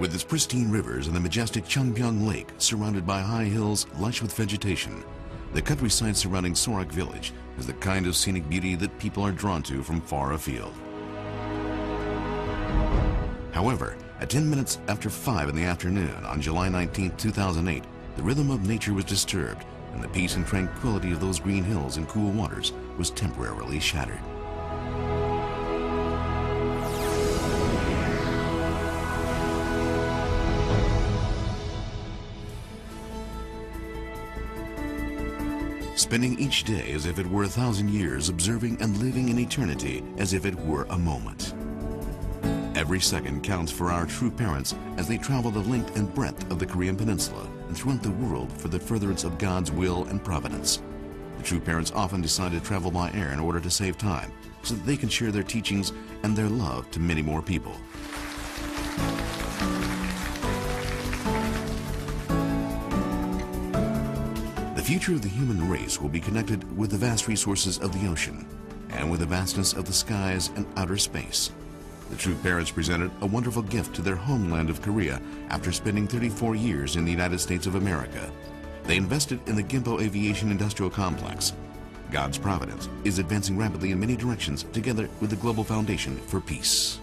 With its pristine rivers and the majestic Cheongpyeong Lake surrounded by high hills lush with vegetation, the countryside surrounding Sorak village is the kind of scenic beauty that people are drawn to from far afield. However, at 10 minutes after 5 in the afternoon on July 19, 2008, the rhythm of nature was disturbed and the peace and tranquility of those green hills and cool waters was temporarily shattered. Spending each day as if it were 1,000 years, observing and living in eternity as if it were a moment. Every second counts for our true parents as they travel the length and breadth of the Korean Peninsula and throughout the world for the furtherance of God's will and providence. The true parents often decide to travel by air in order to save time so that they can share their teachings and their love to many more people. The future of the human race will be connected with the vast resources of the ocean and with the vastness of the skies and outer space. The true parents presented a wonderful gift to their homeland of Korea after spending 34 years in the United States of America. They invested in the Gimpo Aviation Industrial Complex. God's providence is advancing rapidly in many directions together with the Global Foundation for Peace.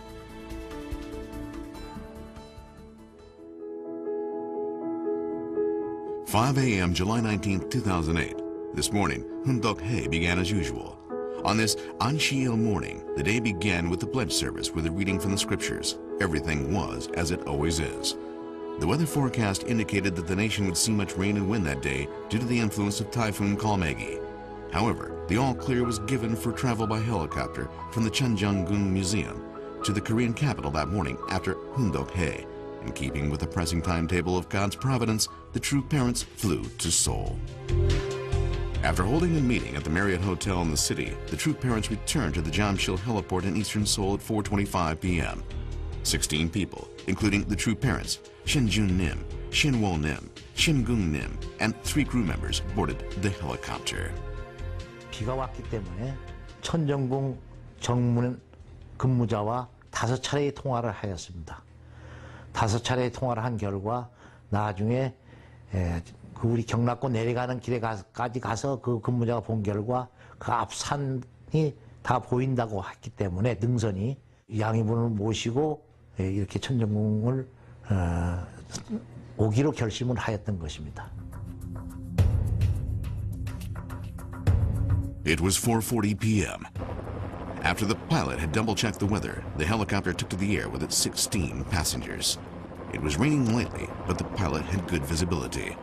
"5 a.m. July 19, 2008. This morning, Hoondok-hae began as usual. On this An-shil morning, the day began with the pledge service with a reading from the scriptures. Everything was as it always is. The weather forecast indicated that the nation would see much rain and wind that day due to the influence of Typhoon Kalmegi. However, the all-clear was given for travel by helicopter from the Cheonjeong-gung Museum to the Korean capital that morning after Hoondok-hae. In keeping with the pressing timetable of God's providence, the true parents flew to Seoul. After holding a meeting at the Marriott Hotel in the city, the true parents returned to the Jamsil heliport in eastern Seoul at 4:25 p.m. 16 people, including the true parents, Shin Jun Nim, Shin Wol Nim, Shin Gung Nim, and 3 crew members boarded the helicopter. 비가 왔기 때문에 천정궁 정문 근무자와 5차례의 통화를 하였습니다. 5차례의 통화를 한 결과 나중에 그 우리 경락고 내려가는 길에까지 가서 그 근무자가 본 결과 그 앞 산이 다 보인다고 했기 때문에 능선이 양이분을 모시고 이렇게 천정궁을 오기로 결심을 하였던 것입니다. It was 4:40 p.m. After the pilot had double-checked the weather, the helicopter took to the air with its 16 passengers. It was raining lightly, but the pilot had good visibility.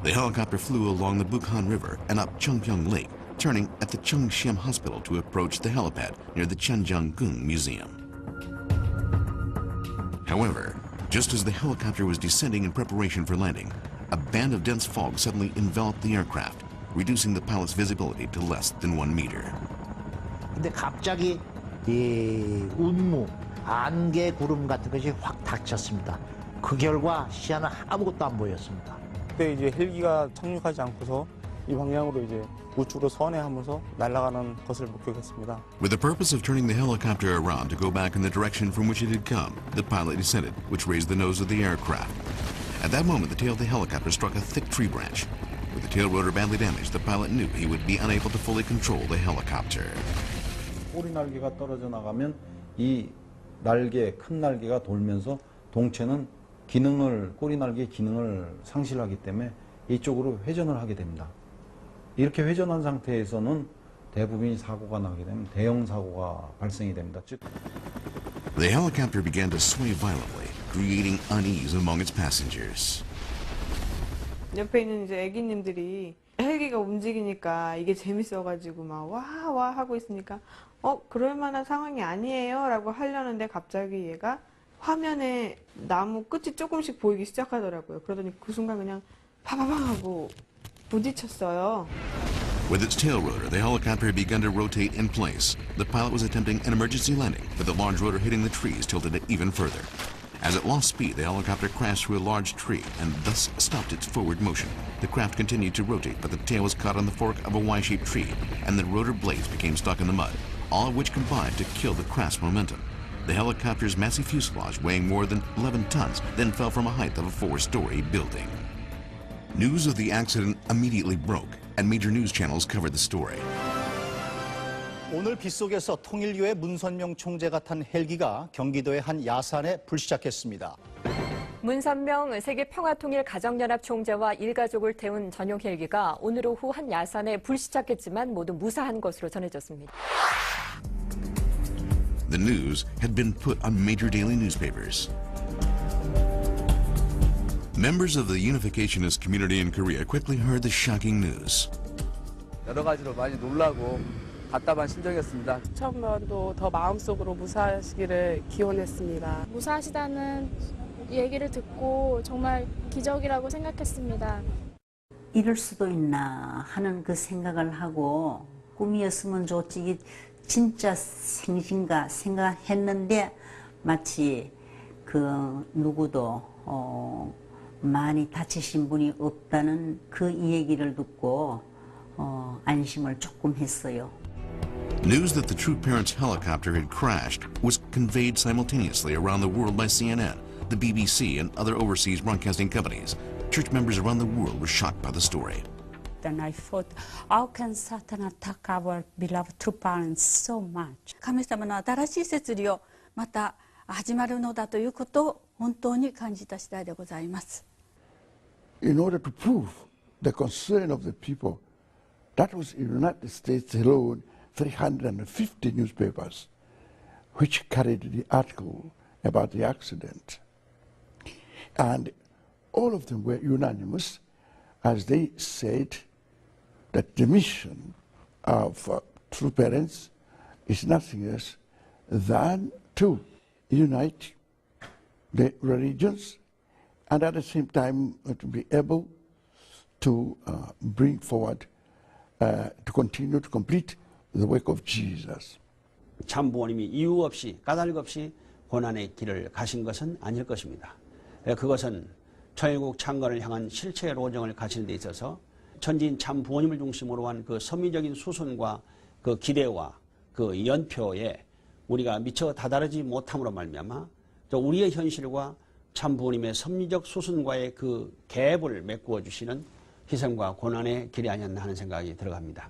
The helicopter flew along the Bukhan River and up Cheongpyeong Lake, turning at the Cheongshim Hospital to approach the helipad near the Cheonjeong-gung Museum. However, just as the helicopter was descending in preparation for landing, a band of dense fog suddenly enveloped the aircraft, reducing the pilot's visibility to less than 1 meter. 근데 갑자기 이 운무, 안개 구름 같은 것이 확 닥쳤습니다. 그 결과 시야는 아무것도 안 보였습니다. 그때 이제 헬기가 착륙하지 않고서 이 방향으로 이제 우측으로 선회하면서 날아가는 것을 목격했습니다. With the purpose of turning the helicopter around to go back in the direction from which it had come, the pilot descended, which raised the nose of the aircraft. At that moment, the tail of the helicopter struck a thick tree branch. With the tail rotor badly damaged, the pilot knew he would be unable to fully control the helicopter. 꼬리 날개가 떨어져 나가면 이 날개, 큰 날개가 돌면서 동체는 꼬리 날개의 기능을 상실하기 때문에 이쪽으로 회전을 하게 됩니다. 이렇게 회전한 상태에서는 대부분이 사고가 나게 되면 대형 사고가 발생이 됩니다. 즉, The helicopter began to sway violently, creating unease among its passengers. 옆에 있는 이제 애기님들이 헬기가 움직이니까 이게 재밌어가지고 막 와 하고 있으니까 그럴 만한 상황이 아니에요 라고 하려는데 갑자기 얘가 화면에 나무 끝이 조금씩 보이기 시작하더라고요. 그러더니 그 순간 그냥 파바방 하고 부딪혔어요. With its tail rotor, the helicopter had begun to rotate in place. The pilot was attempting an emergency landing, but the large rotor hitting the trees tilted it even further. As it lost speed, the helicopter crashed through a large tree and thus stopped its forward motion. The craft continued to rotate, but the tail was caught on the fork of a Y-shaped tree, and the rotor blades became stuck in the mud, all of which combined to kill the craft's momentum. The helicopter's massive fuselage, weighing more than 11 tons, then fell from a height of a 4-story building. News of the accident immediately broke, and major news channels covered the story. 오늘 빗속에서 통일교의 문선명 총재가 탄 헬기가 경기도의 한 야산에 불시착했습니다. 문선명 세계평화통일 가정연합 총재와 일가족을 태운 전용 헬기가 오늘 오후 한 야산에 불시착했지만 모두 무사한 것으로 전해졌습니다. The news had been put on major daily newspapers. Members of the unificationist community in Korea quickly heard the shocking news. 여러 가지로 많이 놀라고 답답한 심정이었습니다. 한 번도 더 마음속으로 무사하시기를 기원했습니다. 무사하시다는 얘기를 듣고 정말 기적이라고 생각했습니다. 이럴 수도 있나 하는 그 생각을 하고 꿈이었으면 좋지 이게 진짜 생신가 생각했는데 마치 그 누구도 많이 다치신 분이 없다는 그 얘기를 듣고 안심을 조금 했어요. News that the true parents' helicopter had crashed was conveyed simultaneously around the world by CNN, the BBC, and other overseas broadcasting companies. Church members around the world were shocked by the story. And I thought, how can Satan attack our beloved true parents so much? 神様の新しい摂理をまた始まるのだということを本当に感じた次第でございます。In order to prove the concern of the people, that was in the United States alone 350 newspapers which carried the article about the accident. And all of them were unanimous as they said that the mission of true parents is nothing else than to unite the religions and at the same time to be able to bring forward, to continue to complete the work of Jesus. 참 부모님이 이유 없이 까닭 없이 고난의 길을 가신 것은 아닐 것입니다. 그것은 천국 창건을 향한 실체 로정을 가시는 데 있어서 천지인 참 부모님을 중심으로 한 그 섭리적인 수순과 그 기대와 그 연표에 우리가 미처 다다르지 못함으로 말미암아 우리의 현실과 참 부모님의 섭리적 수순과의 그 갭을 메꾸어 주시는 희생과 고난의 길이 아니었나 하는 생각이 들어갑니다.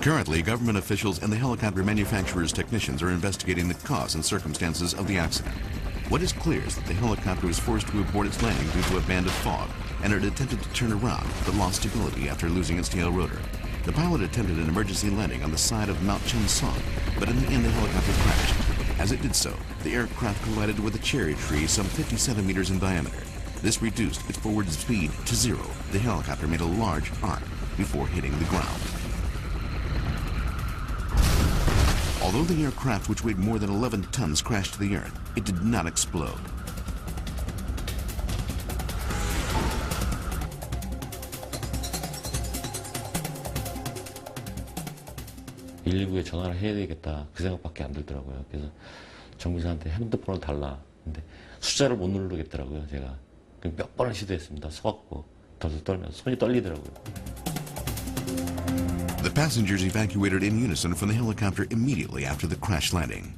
Currently, government officials and the helicopter manufacturer's technicians are investigating the cause and circumstances of the accident. What is clear is that the helicopter was forced to abort its landing due to a band of fog, and it attempted to turn around but lost stability after losing its tail rotor. The pilot attempted an emergency landing on the side of Mount Chengsong, but in the end the helicopter crashed. As it did so, the aircraft collided with a cherry tree some 50 centimeters in diameter. This reduced its forward speed to zero. The helicopter made a large arc before hitting the ground. Although the aircraft, which weighed more than 11 tons, crashed to the earth, it did not explode. (119) 전화를 해야 되겠다 그 생각밖에 안 들더라고요. 그래서 정비사한테 핸드폰을 달라. 근데 숫자를 못 누르겠더라고요. 제가 몇 번을 시도했습니다. 서갖고 덜덜 떨면서 손이 떨리더라고요. The passengers evacuated in unison from the helicopter immediately after the crash landing.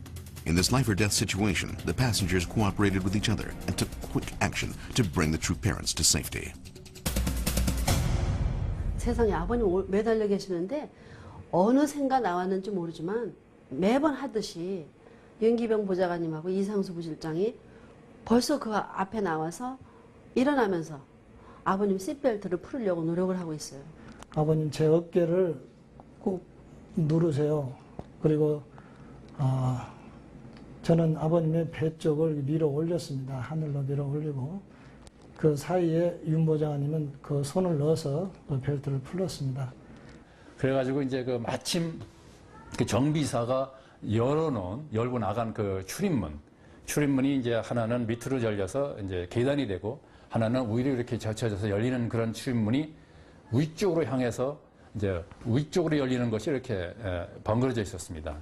In this life-or-death situation, the passengers cooperated with each other and took quick action to bring the true parents to safety. 세상에 아버님 매달려 계시는데 어느샌가 나왔는지 모르지만 매번 하듯이 윤기병 보좌관님하고 이상수 부실장이 벌써 그 앞에 나와서 일어나면서 아버님 시트벨트를 풀으려고 노력을 하고 있어요. 아버님 제 어깨를 꾹 누르세요. 그리고 저는 아버님의 배 쪽을 밀어 올렸습니다. 하늘로 밀어 올리고 그 사이에 윤 보좌관님은 그 손을 넣어서 그 벨트를 풀었습니다. 그래가지고 이제 그 마침 그 정비사가 열고 나간 그 출입문이 이제 하나는 밑으로 열려서 이제 계단이 되고 하나는 위로 이렇게 젖혀져서 열리는 그런 출입문이 위쪽으로 향해서 이제 위쪽으로 열리는 것이 이렇게 번거로져 있었습니다.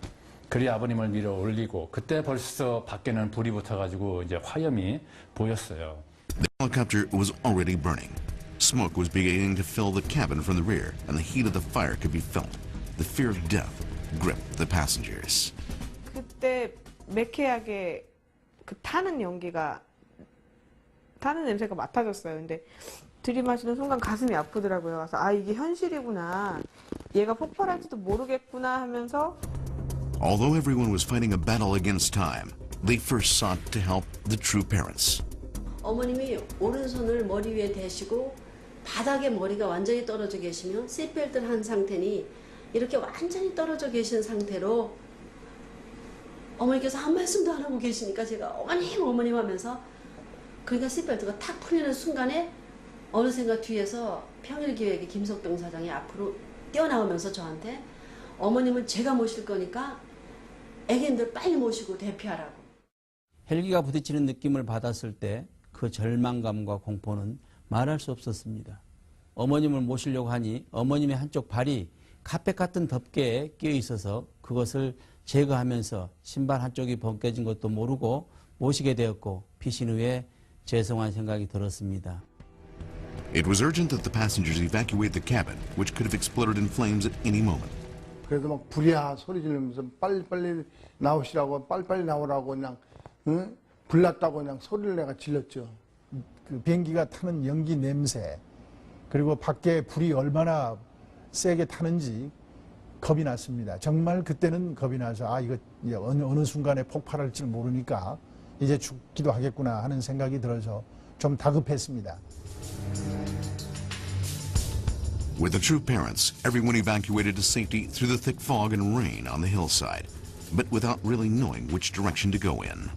그리 아버님을 밀어 올리고 그때 벌써 밖에는 불이 붙어가지고 이제 화염이 보였어요. The helicopter was already burning. Smoke was beginning to fill the cabin from the rear, and the heat of the fire could be felt. The fear of death gripped the passengers. 때 매캐하게 그 타는 냄새가 맡아졌어요. 근데 들이마시는 순간 가슴이 아프더라고요. 그래서 아, 이게 현실이구나. 얘가 폭발할지도 모르겠구나 하면서 Although everyone was fighting a battle against time, they first sought to help the true parents. 어머님이 오른손을 머리 위에 대시고 바닥에 머리가 완전히 떨어져 계시며 시트벨트를 한 상태니 이렇게 완전히 떨어져 계신 상태로 어머니께서 한 말씀도 안 하고 계시니까 제가 어머님 하면서 그러니까 시트벨트가 탁 풀리는 순간에 어느샌가 뒤에서 평일기획의 김석병 사장이 앞으로 뛰어나오면서 저한테 어머님은 제가 모실 거니까 애기들 빨리 모시고 대피하라고. 헬기가 부딪히는 느낌을 받았을 때 그 절망감과 공포는 말할 수 없었습니다. 어머님을 모시려고 하니 어머님의 한쪽 발이 카펫 같은 덮개에 끼어 있어서 그것을 제거하면서 신발 한쪽이 벗겨진 것도 모르고 모시게 되었고 피신 후에 죄송한 생각이 들었습니다. It was urgent that the passengers evacuate the cabin, which could have exploded in flames at any moment. 그래도 막 불이야 소리 지르면서 빨리빨리 나오시라고 빨리빨리 나오라고 그냥 응? 불났다고 그냥 소리를 내가 질렀죠. 그 비행기가 타는 연기 냄새 그리고 밖에 불이 얼마나 세게 타는지 겁이 났습니다. 정말 그때는 겁이 나서 아 이거 이제 어느 순간에 폭발할지 모르니까 이제 죽기도 하겠구나 하는 생각이 들어서 좀 다급했습니다. With the true parents, everyone evacuated to safety through the thick fog and rain on the hillside, but without really knowing which direction to go in.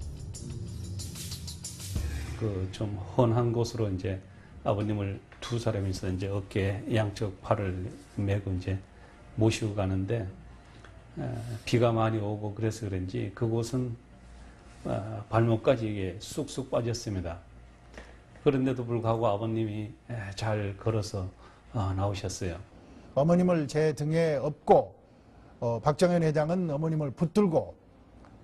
그 좀 훤한 곳으로 이제 아버님을 두 사람이서 이제 어깨에 양쪽 팔을 메고 이제 모시고 가는데 비가 많이 오고 그래서 그런지 그곳은 발목까지 이게 쑥쑥 빠졌습니다. 그런데도 불구하고 아버님이 잘 걸어서 나오셨어요. 어머님을 제 등에 업고 박정현 회장은 어머님을 붙들고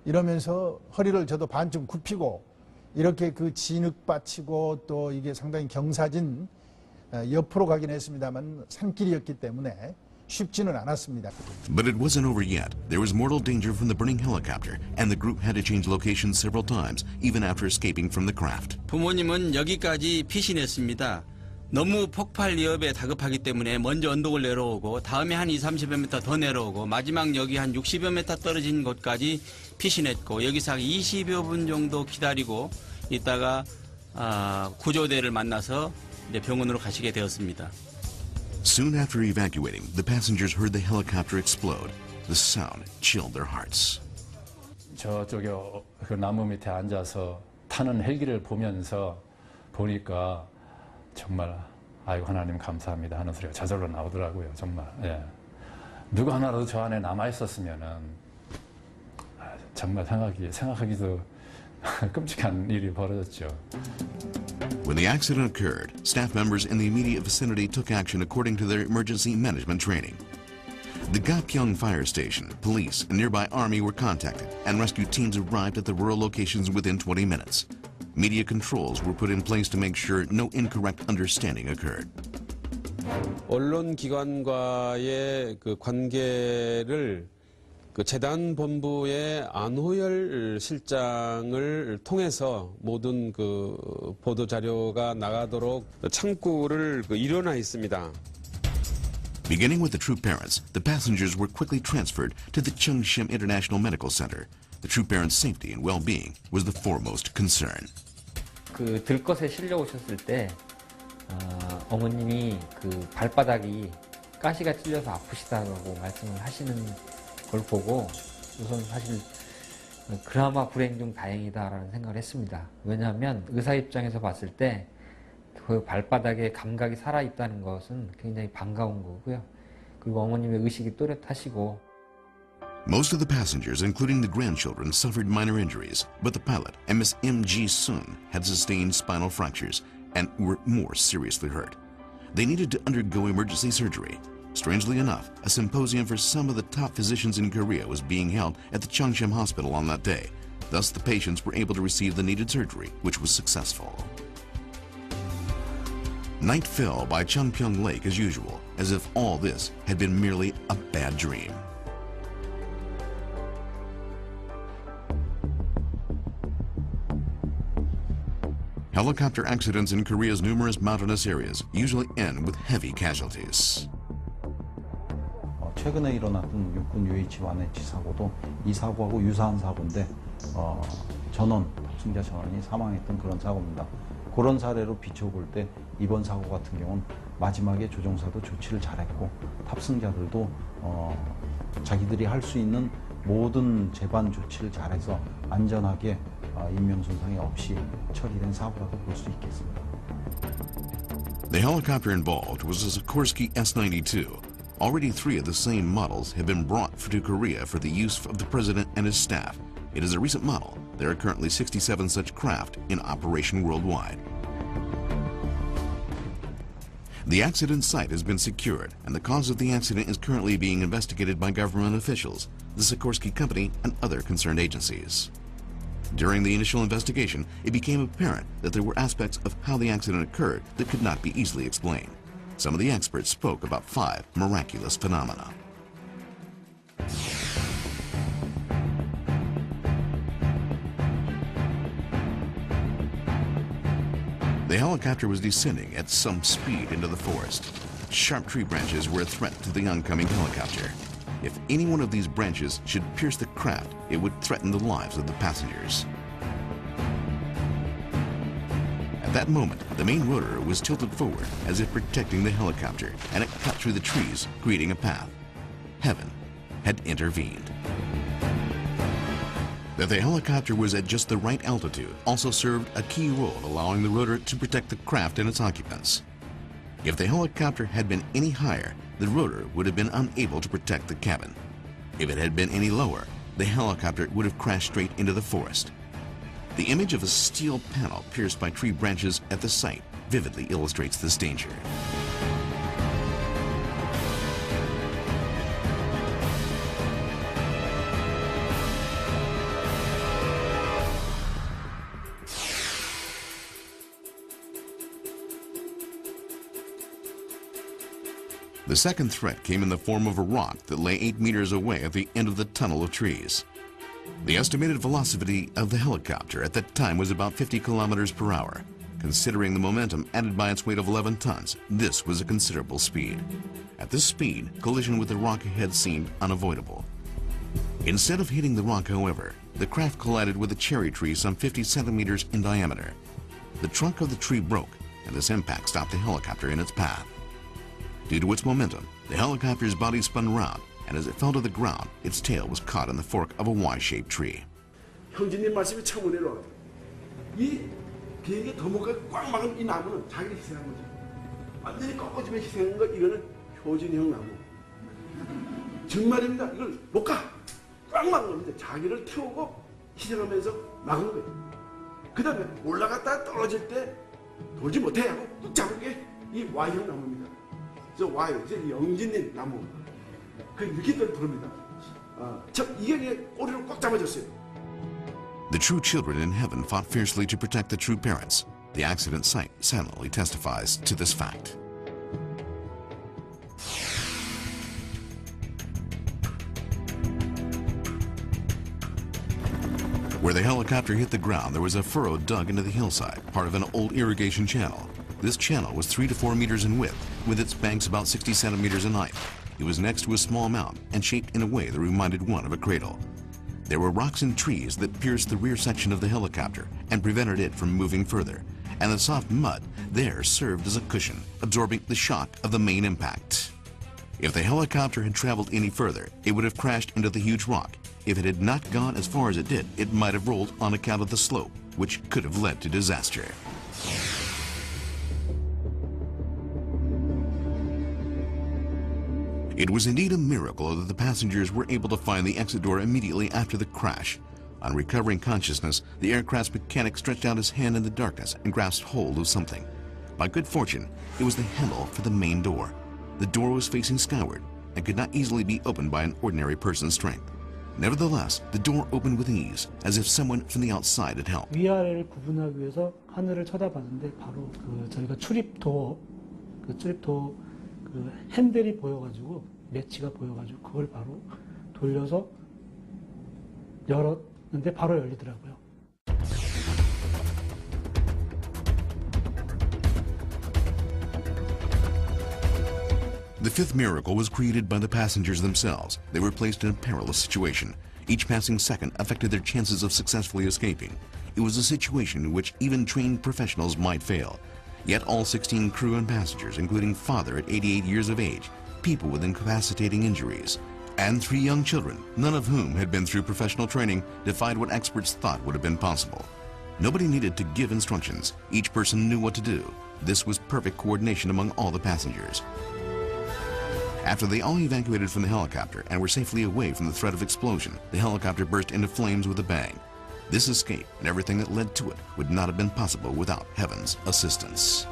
이러면서 허리를 저도 반쯤 굽히고 이렇게 그 진흙 받치고 또 이게 상당히 경사진 옆으로 가긴 했습니다만 산길이었기 때문에 쉽지는 않았습니다. But it wasn't over yet. There was mortal danger from the burning helicopter, and the group had to change locations several times, even after escaping from the craft. 부모님은 여기까지 피신했습니다. 너무 폭발 위협에 다급하기 때문에 먼저 언덕을 내려오고 다음에 한 20-30여 미터 더 내려오고 마지막 여기 한 60여 미터 떨어진 곳까지 피신했고 여기서 한 20여 분 정도 기다리고 있다가 구조대를 만나서 이제 병원으로 가시게 되었습니다. Soon after evacuating, the passengers heard the helicopter explode. The sound chilled their hearts. 저쪽에 그 나무 밑에 앉아서 타는 헬기를 보니까 정말 아이고 하나님 감사합니다 하는 소리가 저절로 나오더라고요. 정말 예. 누구 하나라도 저 안에 남아 있었으면은 정말 생각하기도 끔찍한 일이 벌어졌죠. When the accident occurred, staff members in the immediate vicinity took action according to their emergency management training. The Gapyeong Fire Station, police, and nearby army were contacted, and rescue teams arrived at the rural locations within 20 minutes. Media controls were put in place to make sure no incorrect understanding occurred. 언론 기관과의 그 관계를 그 재단 본부의 안호열 실장을 통해서 모든 그 보도 자료가 나가도록 창구를 일원화 했습니다. Beginning with the true parents, the passengers were quickly transferred to the Cheongshim International Medical Center. The true parents' safety and well-being was the foremost concern. 그 들것에 실려 오셨을 때 어머님이 그 발바닥이 가시가 찔려서 아프시다고 말씀을 하시는 걸 보고 우선 사실 그나마 불행 중 다행이다라는 생각을 했습니다. 왜냐하면 의사 입장에서 봤을 때 그 발바닥에 감각이 살아있다는 것은 굉장히 반가운 거고요. 그리고 어머님의 의식이 또렷하시고 Most of the passengers, including the grandchildren, suffered minor injuries, but the pilot and Miss M.G. Sun had sustained spinal fractures and were more seriously hurt. They needed to undergo emergency surgery. Strangely enough, a symposium for some of the top physicians in Korea was being held at the Cheongshim Hospital on that day. Thus, the patients were able to receive the needed surgery, which was successful. Night fell by Cheongpyeong Lake as usual, as if all this had been merely a bad dream. Helicopter accidents in Korea's numerous mountainous areas usually end with heavy casualties. 최근에 일어났던 육군 UH-1H 사고도 이 사고하고 유사한 사고인데 전원, 탑승자 전원이 사망했던 그런 사고입니다. 그런 사례로 비춰볼 때 이번 사고 같은 경우는 마지막에 조종사도 조치를 잘했고 탑승자들도 자기들이 할 수 있는 모든 재반 조치를 잘해서 안전하게 인명손상이 없이 처리된 사고라고 볼 수 있겠습니다. The helicopter involved was a Sikorsky S-92. Already 3 of the same models have been brought to Korea for the use of the president and his staff. It is a recent model. There are currently 67 such craft in operation worldwide. The accident site has been secured, and the cause of the accident is currently being investigated by government officials, the Sikorsky Company, and other concerned agencies. During the initial investigation, it became apparent that there were aspects of how the accident occurred that could not be easily explained. Some of the experts spoke about 5 miraculous phenomena. The helicopter was descending at some speed into the forest. Sharp tree branches were a threat to the oncoming helicopter. If any one of these branches should pierce the craft, it would threaten the lives of the passengers. At that moment, the main rotor was tilted forward as if protecting the helicopter, and it cut through the trees, creating a path. Heaven had intervened. That the helicopter was at just the right altitude also served a key role, allowing the rotor to protect the craft and its occupants. If the helicopter had been any higher, the rotor would have been unable to protect the cabin. If it had been any lower, the helicopter would have crashed straight into the forest. The image of a steel panel pierced by tree branches at the site vividly illustrates this danger. The second threat came in the form of a rock that lay 8 meters away at the end of the tunnel of trees. The estimated velocity of the helicopter at that time was about 50 kilometers per hour. Considering the momentum added by its weight of 11 tons, this was a considerable speed. At this speed, collision with the rock ahead seemed unavoidable. Instead of hitting the rock, however, the craft collided with a cherry tree some 50 centimeters in diameter. The trunk of the tree broke, and this impact stopped the helicopter in its path. Due to its momentum, the helicopter's body spun round, and as it fell to the ground, its tail was caught in the fork of a Y-shaped tree. 형제님 말씀이 참 은혜로워요. 이 비행기 더모가 꽉 막은 이 나무는 자기를 희생한 거지. 완전히 꺾어지면 희생한 거 이거는 효진형 나무. 정말입니다. 이걸 못 가. 꽉 막은 겁니다. 자기를 태우고 희생하면서 막은 거예요. 그 다음에 올라갔다 떨어질 때 돌지 못해 하고 꾹 잡은 게 이 Y형 나무입니다. 저 Y, 저 영진님 나무. 그 이렇게 부릅니다. 참 이게 꼬리를 꽉 잡아줬어요. The true children in heaven fought fiercely to protect the true parents. The accident site silently testifies to this fact. Where the helicopter hit the ground, there was a furrow dug into the hillside, part of an old irrigation channel. This channel was 3 to 4 meters in width, with its banks about 60 centimeters in height. It was next to a small mound and shaped in a way that reminded one of a cradle. There were rocks and trees that pierced the rear section of the helicopter and prevented it from moving further, and the soft mud there served as a cushion, absorbing the shock of the main impact. If the helicopter had traveled any further, it would have crashed into the huge rock. If it had not gone as far as it did, it might have rolled on account of the slope, which could have led to disaster. It was indeed a miracle that the passengers were able to find the exit door immediately after the crash. On recovering consciousness, the aircraft's mechanic stretched out his hand in the darkness and grasped hold of something. By good fortune, it was the handle for the main door. The door was facing skyward and could not easily be opened by an ordinary person's strength. Nevertheless, the door opened with ease, as if someone from the outside had helped. 위아래를 구분하기 위해서 하늘을 쳐다봤는데 바로 저희가 출입도 그 핸들이 보여가지고 매치가 보여가지고 그걸 바로 돌려서 열었는데 바로 열리더라고요. The fifth miracle was created by the passengers themselves. They were placed in a perilous situation. Each passing second affected their chances of successfully escaping. It was a situation in which even trained professionals might fail. Yet all 16 crew and passengers, including father at 88 years of age, people with incapacitating injuries, and 3 young children, none of whom had been through professional training, defied what experts thought would have been possible. Nobody needed to give instructions. Each person knew what to do. This was perfect coordination among all the passengers. After they all evacuated from the helicopter and were safely away from the threat of explosion, the helicopter burst into flames with a bang. This escape and everything that led to it would not have been possible without heaven's assistance.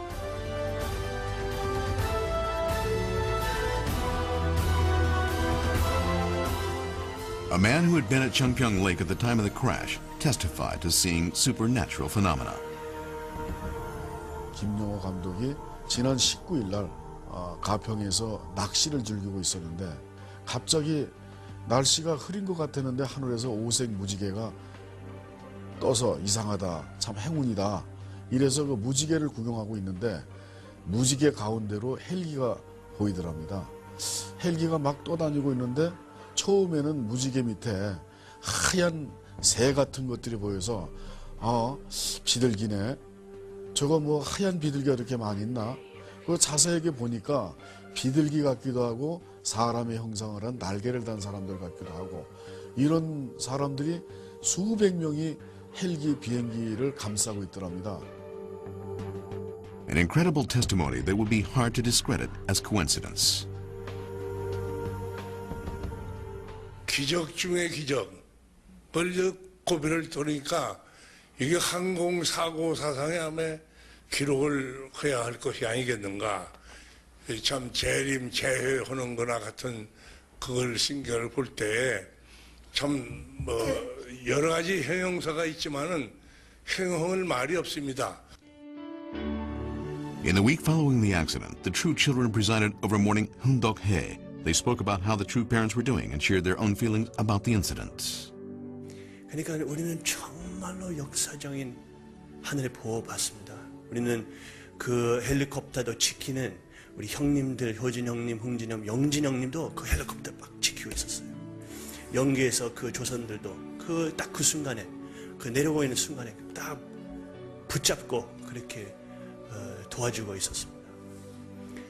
A man who had been at Cheongpyeong Lake at the time of the crash testified to seeing supernatural phenomena. 김영호 감독이 지난 19일 날 가평에서 낚시를 즐기고 있었는데 갑자기 날씨가 흐린 것 같았는데 하늘에서 오색 무지개가 떠서 이상하다, 참 행운이다. 이래서 그 무지개를 구경하고 있는데 무지개 가운데로 헬기가 보이더랍니다. 헬기가 막 떠다니고 있는데 처음에는 무지개 밑에 하얀 새 같은 것들이 보여서 비둘기네. 저거 뭐 하얀 비둘기가 이렇게 많이 있나? 그 자세하게 보니까 비둘기 같기도 하고 사람의 형상을 한 날개를 단 사람들 같기도 하고 이런 사람들이 수백 명이 헬기 비행기를 감싸고 있더랍니다. An incredible testimony that would be hard to discredit as coincidence. 기적 중의 기적을 고비를 돌리니까 이게 항공사고 사상에 아마 기록을 해야 할 것이 아니겠는가. 참 재림, 재회하는 거나 같은 그걸 신경을 볼 때 참 뭐 여러 가지 형용사가 있지만은 형용할 말이 없습니다. In the week following the accident, the True Children presided over mourning Hundok-hae. They spoke about how the True parents were doing and shared their own feelings about the incident. 그러니까 우리는 정말로 역사적인 하늘의 보호 받습니다. 우리는 그 헬리콥터도 지키는 우리 형님들, 효진 형님, 흥진 형, 영진 형님도 그 헬리콥터 막 지키고 있었어요. 연기에서 그 조선들도 딱 그 순간에 그 내려오고 있는 순간에 딱 붙잡고 그렇게 도와주고 있었습니다.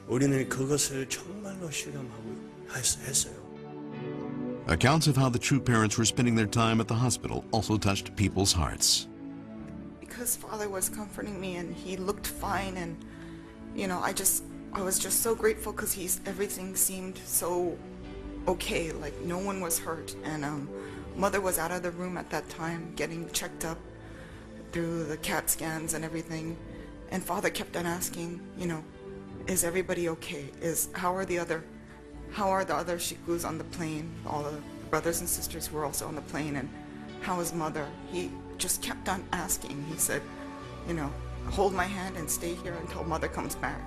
우리는 그것을 정말로 실감하고 했어요. Accounts of how the True parents were spending their time at the hospital also touched people's hearts. Because Father was comforting me and he looked fine, and I was just so grateful because everything seemed so okay, like no one was hurt, and Mother was out of the room at that time getting checked up through the CAT scans and everything, and Father kept on asking, is everybody okay? How are the other shikus on the plane? All the brothers and sisters who were also on the plane, and how is Mother? He just kept on asking. He said, hold my hand and stay here until Mother comes back.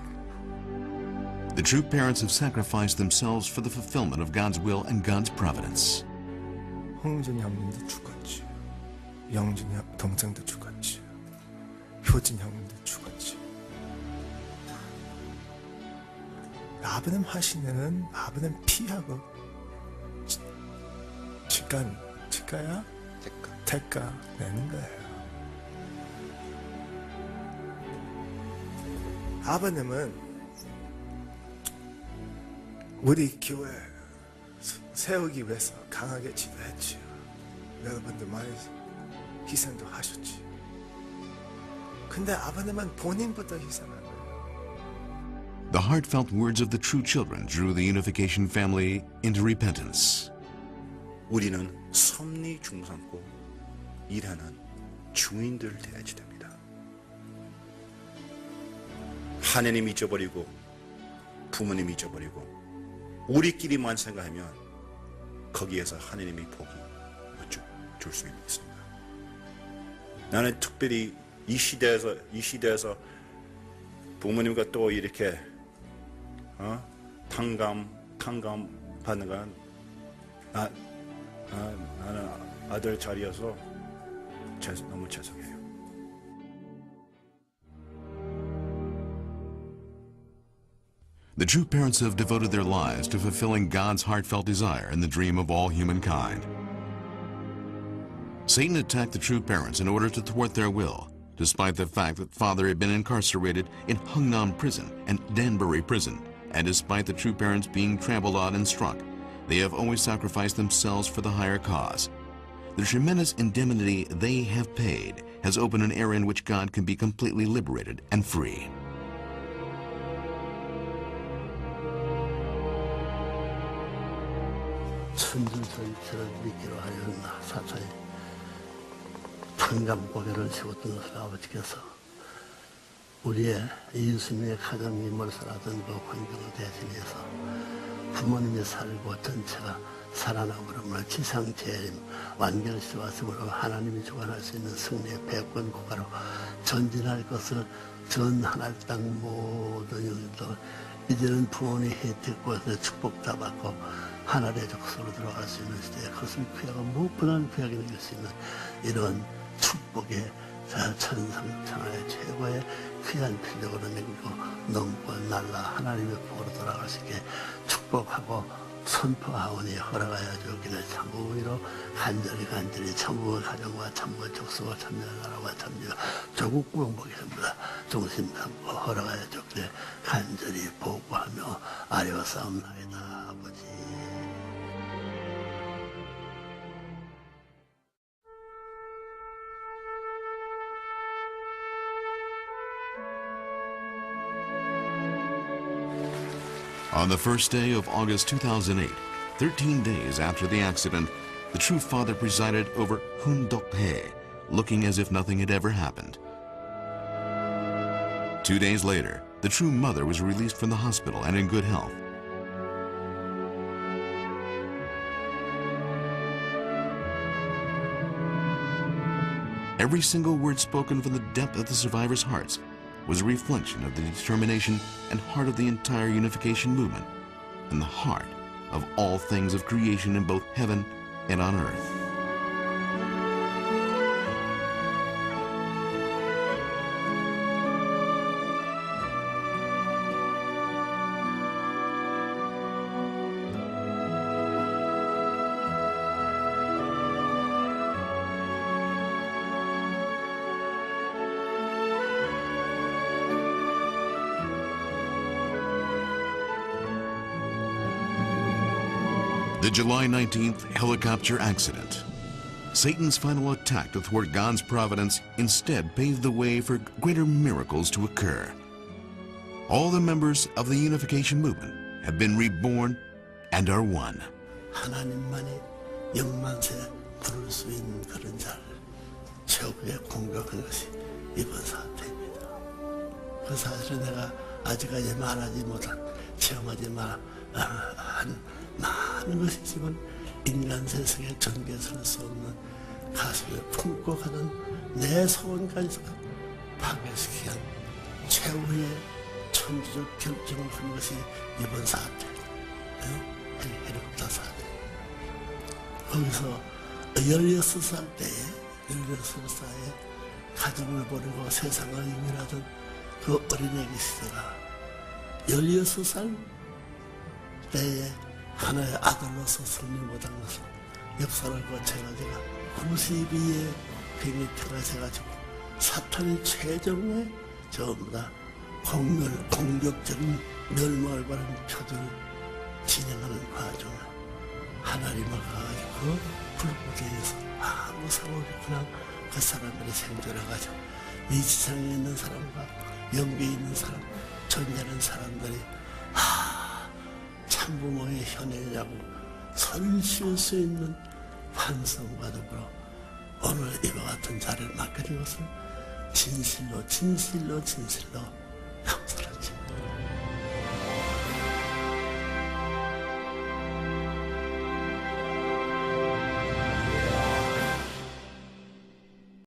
The True parents have sacrificed themselves for the fulfillment of God's will and God's providence. 홍준이 형님도 죽었지. 영준이 동생도 죽었지. 효진 형님도 죽었지. 아버님 하시는 아버님 피하고 치과야? 대가 내는 거예요. 아버님은 우리 교회 세우기 위해서 강하게 지도했지요. 여러분들 많이 희생도 하셨지. 근데 아버님은 본인부터 희생한 거예요. The heartfelt words of the True children drew the Unification family into repentance. 우리는 섭리 중삼고 일하는 중인들 되어야지 됩니다. 하나님 잊어버리고 부모님 잊어버리고 우리끼리만 생각하면 거기에서 하나님이 복이 줄 수 있습니다. 나는 특별히 이 시대에서 부모님과 또 이렇게 탕감 받는 건 나는 아들 자리여서 너무 죄송해요. The true parents have devoted their lives to fulfilling God's heartfelt desire and the dream of all humankind. Satan attacked the true parents in order to thwart their will, despite the fact that Father had been incarcerated in Hungnam Prison and Danbury Prison, and despite the true parents being trampled on and struck, they have always sacrificed themselves for the higher cause. The tremendous indemnity they have paid has opened an era in which God can be completely liberated and free. 천진설치를 믿기로 하였나 사차에 평감 고개를 세웠던 것을 아버지께서 우리의 예수님의 가정이 몰살하던 그 환경을 대신해서 부모님이 살고 전체가 살아남으므로 지상재림 완결시 왔으므로 하나님이 주관할 수 있는 승리의 백권 국가로 전진할 것을 전 하나의 땅 모든 영역도 이제는 부모님 혜택과 축복 다 받고 하나님의 족속으로 들어갈 수 있는 시대에 그것은 귀하고 무엇보다는 귀하게 느낄 수 있는 이런 축복의 천상천하의 최고의 귀한 필력으로 남기고 넘고 날라 하나님의 복으로 돌아갈 수 있게 축복하고 선포하오니 허락하여 주기를 참부위로 간절히 참부의 가정과 참부의 족속과 참여의 나라와 참여 조국 구원복이십니다. 중심 삼고 허락하여 주기를 간절히 보고하며 아뢰어싸움나이다 아버지. On the first day of August 2008, 13 days after the accident, the true father presided over Hun Dok-hae, looking as if nothing had ever happened. 2 days later, the true mother was released from the hospital and in good health. Every single word spoken from the depth of the survivors' hearts was a reflection of the determination and heart of the entire unification movement and the heart of all things of creation in both heaven and on earth. The July 19th helicopter accident. Satan's final attack to thwart God's providence instead paved the way for greater miracles to occur. All the members of the unification movement have been reborn and are one. 하나님만이 영만세 부를 수 있는 그런 자를 최후에 공격한 것이 이번 사태입니다. 그 사실은 내가 아직까지 말하지 못한 체험하지 한 많은 것이 있지만 인간 세상에 전개할 수 없는 가슴에 품고 가는 내 소원까지 파괴시키는 최후의 천주적 결정을 한 것이 이번 사태, 헬리콥터 사태. 거기서 16살 가정을 버리고 세상을 이민하던 그 어린애기 시대가 16살 때에 하나의 아들로서 승리 못한 것은 역사를 거쳐가지고 92의 병이 태어나셔가지고 사탄이 최종의 전부 다 공격적인 멸망을 바라는 표들을 진행하는 과정을 하나님을 가가지고 불구대에서 아무 상관 없이 그냥 그 사람들이 생존해가지고 이 지상에 있는 사람과 영계에 있는 사람, 존재하는 사람들이 참부모의 현행이라고 손쉴 수 있는 환성과 더불어 오늘 이와 같은 자리를 맡게 된 것은 진실로